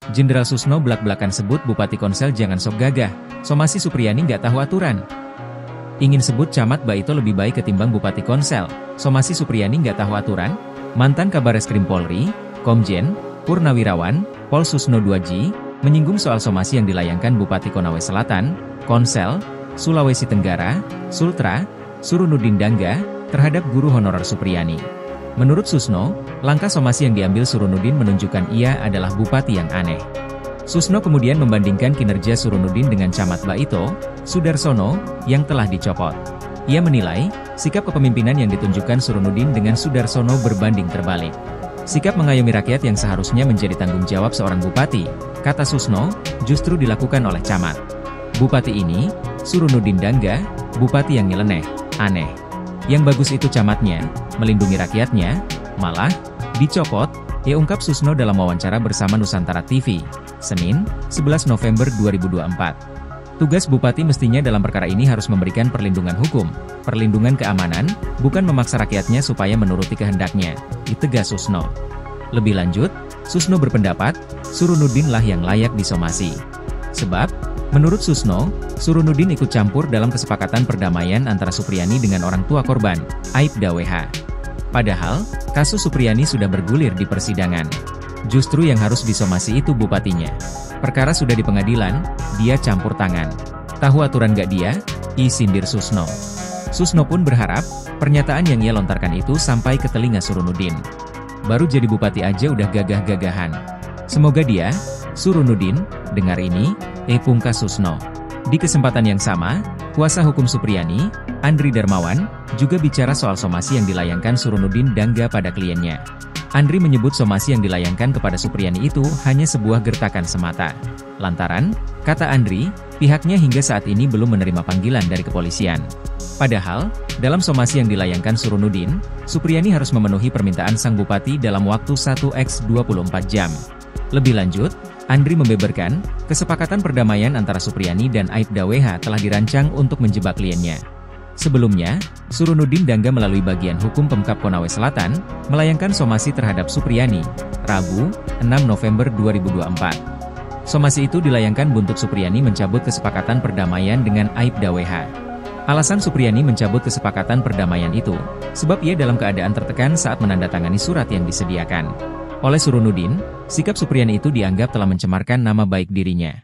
Jenderal Susno belak-belakan sebut Bupati Konsel jangan sok gagah, Somasi Supriyani nggak tahu aturan. Ingin sebut Camat Baito lebih baik ketimbang Bupati Konsel, Somasi Supriyani nggak tahu aturan? Mantan Kabareskrim Polri, Komjen, Purnawirawan, Pol Susno Duaji, menyinggung soal somasi yang dilayangkan Bupati Konawe Selatan, Konsel, Sulawesi Tenggara, Sultra, Surunudin Dangga, terhadap guru honorer Supriyani. Menurut Susno, langkah somasi yang diambil Surunudin menunjukkan ia adalah bupati yang aneh. Susno kemudian membandingkan kinerja Surunudin dengan Camat Baito, Sudarsono, yang telah dicopot. Ia menilai, sikap kepemimpinan yang ditunjukkan Surunudin dengan Sudarsono berbanding terbalik. Sikap mengayomi rakyat yang seharusnya menjadi tanggung jawab seorang bupati, kata Susno, justru dilakukan oleh Camat. Bupati ini, Surunudin Dangga, bupati yang nyeleneh, aneh. Yang bagus itu camatnya, melindungi rakyatnya, malah dicopot, ia ungkap Susno dalam wawancara bersama Nusantara TV, Senin, 11 November 2024. Tugas bupati mestinya dalam perkara ini harus memberikan perlindungan hukum, perlindungan keamanan, bukan memaksa rakyatnya supaya menuruti kehendaknya, ditegas Susno. Lebih lanjut, Susno berpendapat, Surunudin lah yang layak disomasi. Sebab, menurut Susno, Surunudin ikut campur dalam kesepakatan perdamaian antara Supriyani dengan orang tua korban, Aibda WH. Padahal, kasus Supriyani sudah bergulir di persidangan. Justru yang harus disomasi itu bupatinya. Perkara sudah di pengadilan, dia campur tangan. Tahu aturan gak dia? Sindir Susno. Susno pun berharap, pernyataan yang ia lontarkan itu sampai ke telinga Surunudin. Baru jadi bupati aja udah gagah-gagahan. Semoga dia, Surunudin, dengar ini, pungkas Susno. Di kesempatan yang sama, kuasa hukum Supriyani, Andri Darmawan, juga bicara soal somasi yang dilayangkan Surunudin Dangga pada kliennya. Andri menyebut somasi yang dilayangkan kepada Supriyani itu hanya sebuah gertakan semata. Lantaran, kata Andri, pihaknya hingga saat ini belum menerima panggilan dari kepolisian. Padahal, dalam somasi yang dilayangkan Surunudin, Supriyani harus memenuhi permintaan sang bupati dalam waktu 1x24 jam. Lebih lanjut, Andri membeberkan, kesepakatan perdamaian antara Supriyani dan Aibda WH telah dirancang untuk menjebak kliennya. Sebelumnya, Surunudin Dangga melalui bagian hukum Pemkab Konawe Selatan, melayangkan somasi terhadap Supriyani, Rabu, 6 November 2024. Somasi itu dilayangkan buntut Supriyani mencabut kesepakatan perdamaian dengan Aibda WH. Alasan Supriyani mencabut kesepakatan perdamaian itu, sebab ia dalam keadaan tertekan saat menandatangani surat yang disediakan oleh Surunudin, sikap Supriyani itu dianggap telah mencemarkan nama baik dirinya.